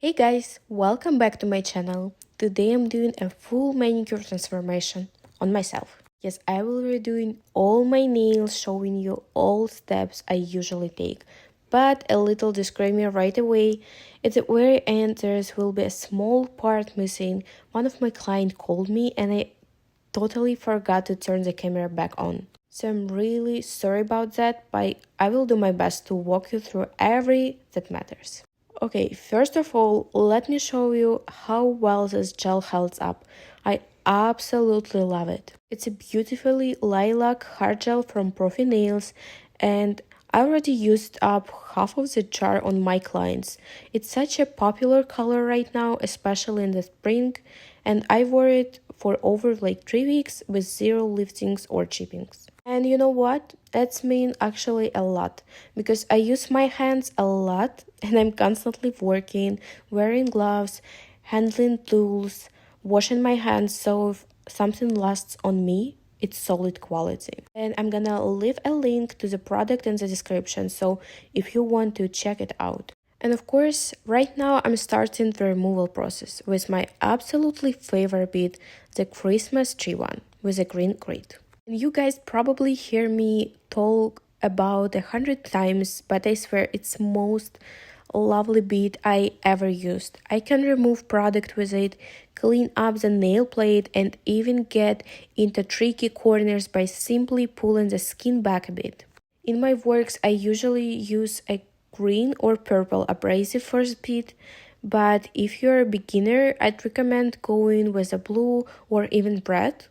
Hey guys, welcome back to my channel. Today I'm doing a full manicure transformation on myself. Yes, I will be doing all my nails, showing you all steps I usually take. But a little disclaimer right away, at the very end there will be a small part missing. One of my clients called me and I totally forgot to turn the camera back on. So I'm really sorry about that, but I will do my best to walk you through every that matters. Okay, first of all, let me show you how well this gel holds up. I absolutely love it. It's a beautifully lilac hard gel from Profi Nails, and I already used up half of the jar on my clients. It's such a popular color right now, especially in the spring, and I wore it for over like 3 weeks with zero liftings or chippings. And you know what? That's mean actually a lot because I use my hands a lot and I'm constantly working, wearing gloves, handling tools, washing my hands so if something lasts on me, it's solid quality. And I'm gonna leave a link to the product in the description so if you want to check it out. And of course, right now I'm starting the removal process with my absolutely favorite bead, the Christmas tree one with a green grid. And you guys probably hear me talk about 100 times, but I swear it's most lovely bead I ever used. I can remove product with it, clean up the nail plate, and even get into tricky corners by simply pulling the skin back a bit. In my works, I usually use a green or purple abrasive for speed, but if you're a beginner, I'd recommend going with a blue or even red,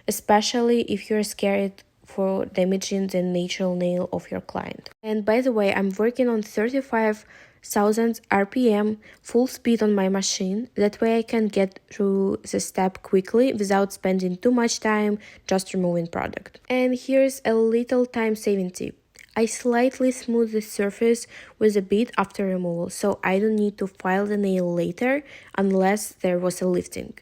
especially if you're scared for damaging the natural nail of your client. And by the way, I'm working on 35,000 RPM full speed on my machine. That way I can get through the step quickly without spending too much time just removing product. And here's a little time-saving tip. I slightly smooth the surface with a bead after removal, so I don't need to file the nail later unless there was a lifting.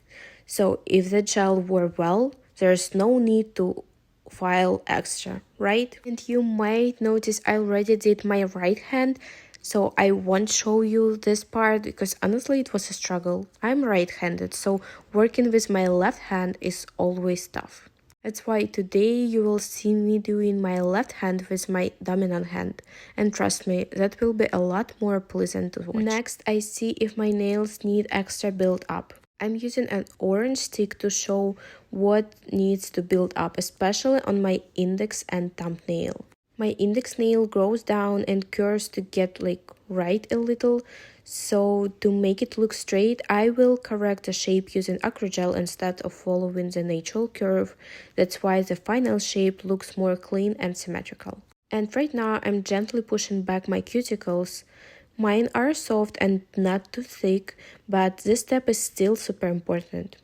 So if the gel wore well, there's no need to file extra, right? And you might notice I already did my right hand, so I won't show you this part because honestly it was a struggle. I'm right-handed, so working with my left hand is always tough. That's why today you will see me doing my left hand with my dominant hand. And trust me, that will be a lot more pleasant to watch. Next, I see if my nails need extra build up. I'm using an orange stick to show what needs to build up, especially on my index and thumbnail. My index nail grows down and curves to get right a little, so to make it look straight, I will correct the shape using acrygel instead of following the natural curve. That's why the final shape looks more clean and symmetrical. And right now I'm gently pushing back my cuticles. Mine are soft and not too thick, but this step is still super important.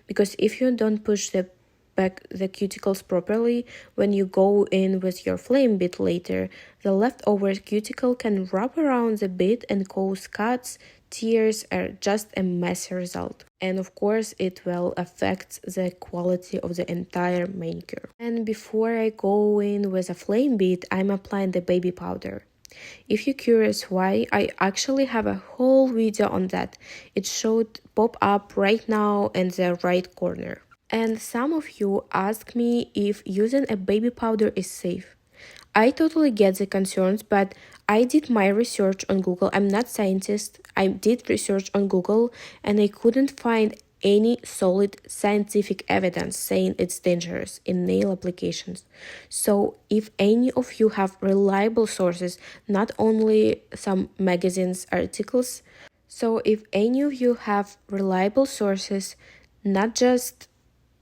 Because if you don't push back the cuticles properly, when you go in with your flame bit later, the leftover cuticle can wrap around the bit and cause cuts, tears, or just a messy result. And of course, it will affect the quality of the entire manicure. And before I go in with a flame bit, I'm applying the baby powder. If you're curious why, I actually have a whole video on that. It should pop up right now in the right corner. And some of you ask me if using a baby powder is safe. I totally get the concerns, but I did my research on Google. I'm not a scientist. I did research on Google and I couldn't find any solid scientific evidence saying it's dangerous in nail applications. So if any of you have reliable sources, not only some magazines articles, so if any of you have reliable sources, not just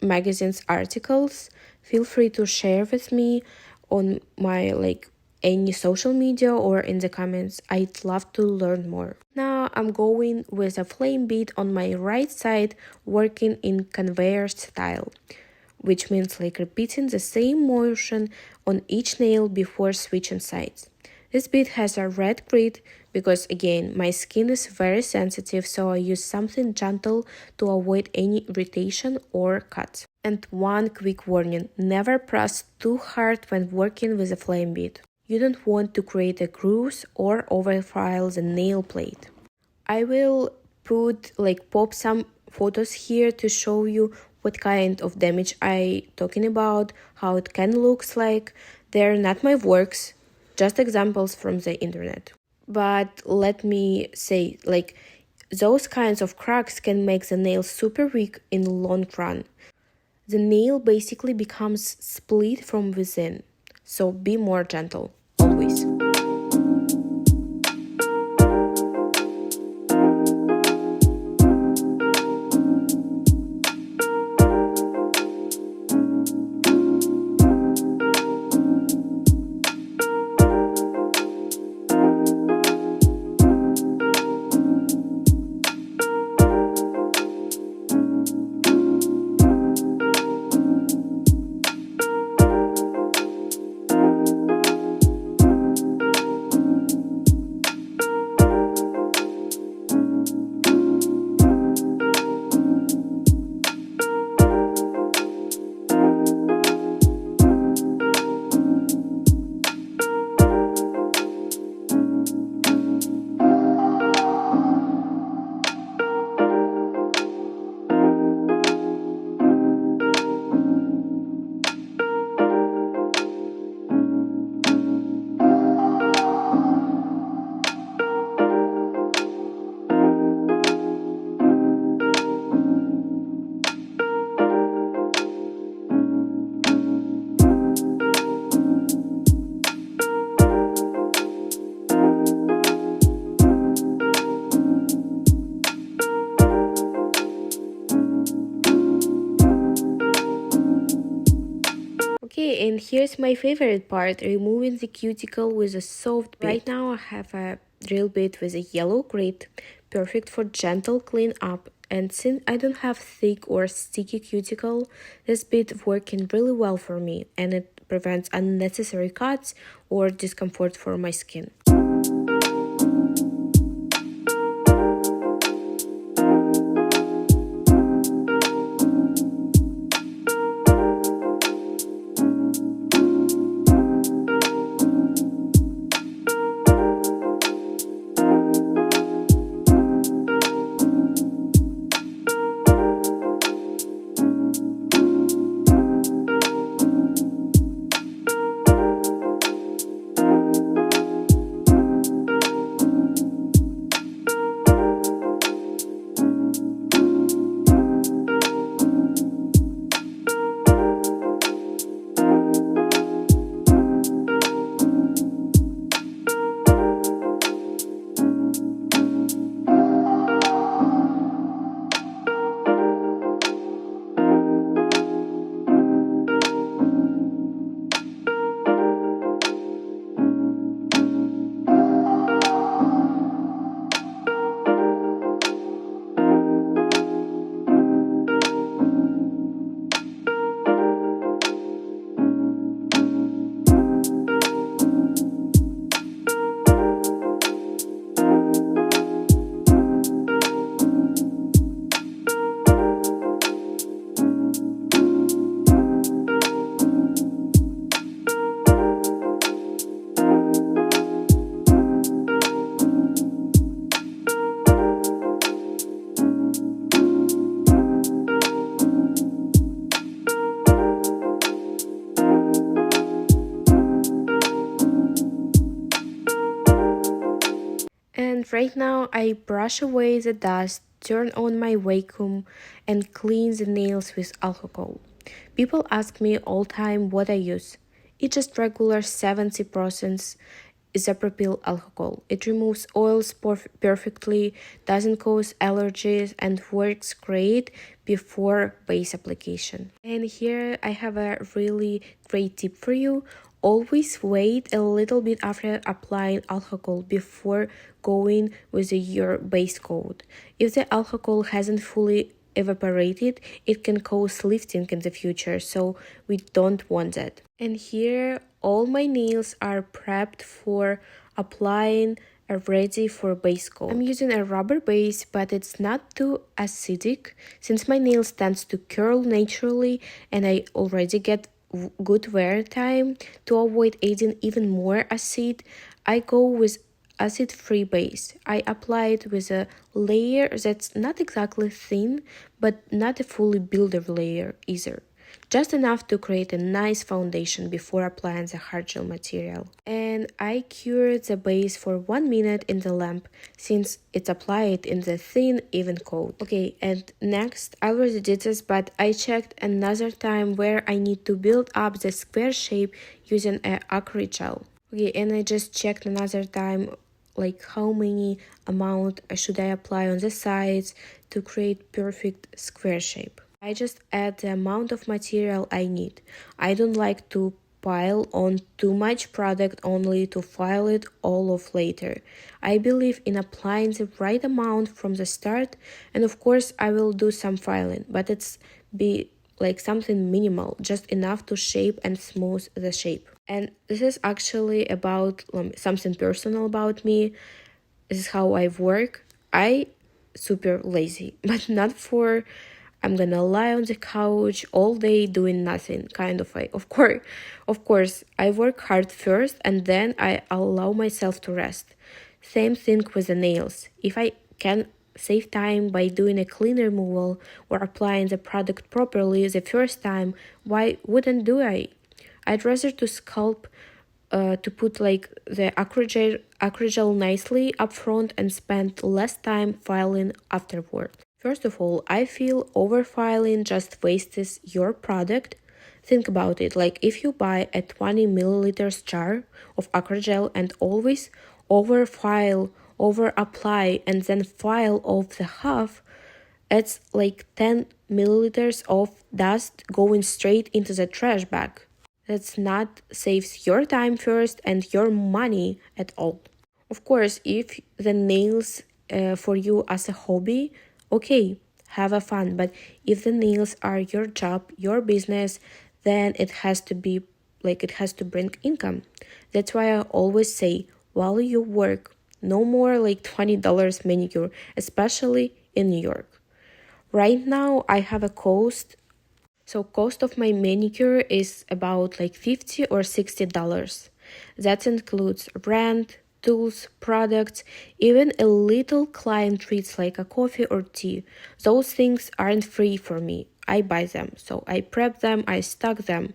magazines articles, feel free to share with me on my any social media or in the comments. I'd love to learn more. Now I'm going with a flame bead on my right side, working in conveyor style, which means repeating the same motion on each nail before switching sides. This bead has a red grid because again my skin is very sensitive, so I use something gentle to avoid any irritation or cuts. And one quick warning, never press too hard when working with a flame bead. You don't want to create a grooves or overfile the nail plate. I will pop some photos here to show you what kind of damage I talking about, how it can looks like. They're not my works, just examples from the internet. But let me say, those kinds of cracks can make the nail super weak in the long run. The nail basically becomes split from within, so be more gentle, always. Okay, and here's my favorite part, removing the cuticle with a soft bit. Right now I have a drill bit with a yellow grit, perfect for gentle clean up. And since I don't have thick or sticky cuticle, this bit working really well for me, and it prevents unnecessary cuts or discomfort for my skin. And right now I brush away the dust, turn on my vacuum, and clean the nails with alcohol. People ask me all time what I use. It's just regular 70% isopropyl alcohol. It removes oils perfectly, doesn't cause allergies, and works great before base application. And here I have a really great tip for you. Always wait a little bit after applying alcohol before going with your base coat. If the alcohol hasn't fully evaporated, it can cause lifting in the future, so we don't want that. And here all my nails are prepped for applying ready for base coat. I'm using a rubber base, but it's not too acidic since my nails tends to curl naturally and I already get good wear time. To avoid adding even more acid, I go with acid-free base. I apply it with a layer that's not exactly thin, but not a fully builder layer either. Just enough to create a nice foundation before applying the hard gel material. And I cured the base for 1 minute in the lamp since it's applied in the thin, even coat. Okay, and next, I already did this, but I checked another time where I need to build up the square shape using an acrylic gel. Okay, and I just checked another time like how many amount should I apply on the sides to create perfect square shape. I just add the amount of material I need. I don't like to pile on too much product only to file it all off later. I believe in applying the right amount from the start, and of course I will do some filing, but it's be like something minimal, just enough to shape and smooth the shape. And this is actually about something personal about me. This is how I work. I super lazy, but not for I'm gonna lie on the couch all day doing nothing kind of way. Of course, I work hard first and then I allow myself to rest. Same thing with the nails. If I can save time by doing a clean removal or applying the product properly the first time, why wouldn't do I? I'd rather to sculpt to put like the acrygel nicely up front and spend less time filing afterward. First of all, I feel overfiling just wastes your product. Think about it, like if you buy a 20 milliliters jar of acrygel and always overfile, over apply, and then file off the half, it's like 10 milliliters of dust going straight into the trash bag. That's not saves your time first and your money at all. Of course, if the nails for you as a hobby, okay, have a fun. But if the nails are your job, your business, then it has to be like it has to bring income. That's why I always say while you work, no more like $20 manicure, especially in New York. Right now I have a cost of my manicure is about like $50 or $60. That includes rent, tools, products, even a little client treats like a coffee or tea. Those things aren't free for me. I buy them, so I prep them, I stock them.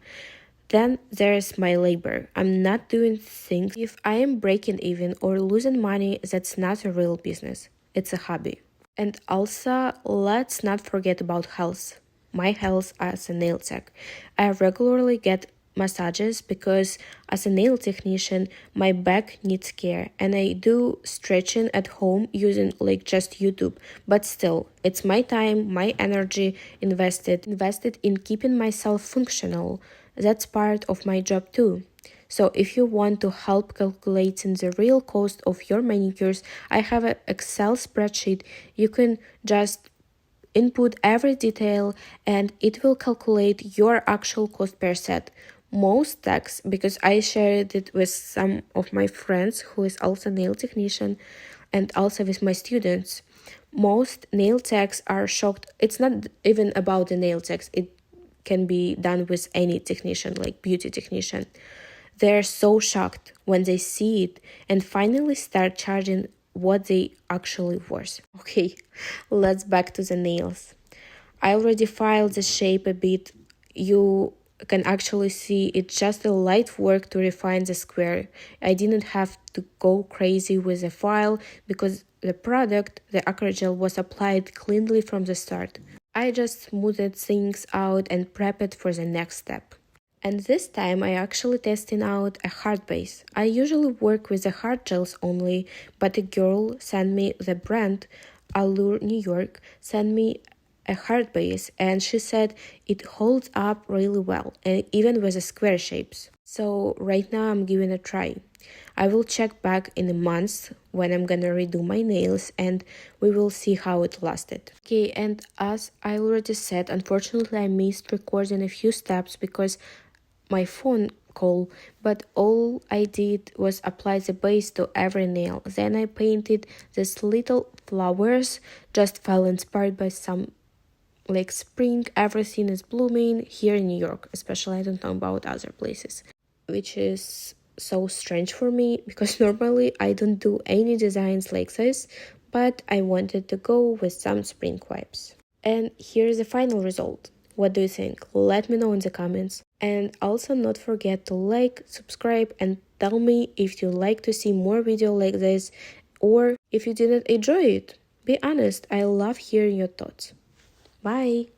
Then there's my labor. I'm not doing things. If I am breaking even or losing money, that's not a real business. It's a hobby. And also, let's not forget about health. My health as a nail tech. I regularly get massages because as a nail technician, my back needs care and I do stretching at home using like just YouTube. But still, it's my time, my energy invested in keeping myself functional. That's part of my job too. So if you want to help calculating the real cost of your manicures, I have an Excel spreadsheet. You can just input every detail and it will calculate your actual cost per set. Most techs, because I shared it with some of my friends who is also nail technician and also with my students, most nail techs are shocked. It's not even about the nail techs. It can be done with any technician, like beauty technician. They're so shocked when they see it and finally start charging what they actually worth. Okay, let's back to the nails. I already filed the shape a bit. You can actually see it's just a light work to refine the square. I didn't have to go crazy with the file because the product, the acrygel, was applied cleanly from the start. I just smoothed things out and prepped for the next step. And this time I actually testing out a hard base. I usually work with the hard gels only, but a girl sent me the brand Allure New York, sent me a hard base and she said it holds up really well and even with the square shapes. So right now I'm giving a try. I will check back in a month when I'm gonna redo my nails and we will see how it lasted. Okay, and as I already said, unfortunately I missed recording a few steps because my phone call, but all I did was apply the base to every nail. Then I painted these little flowers, just felt inspired by some like spring, everything is blooming here in New York, especially I don't know about other places, which is so strange for me because normally I don't do any designs like this, but I wanted to go with some spring vibes. And here's the final result. What do you think? Let me know in the comments. And also not forget to like, subscribe, and tell me if you like to see more videos like this or if you didn't enjoy it. Be honest, I love hearing your thoughts. Bye!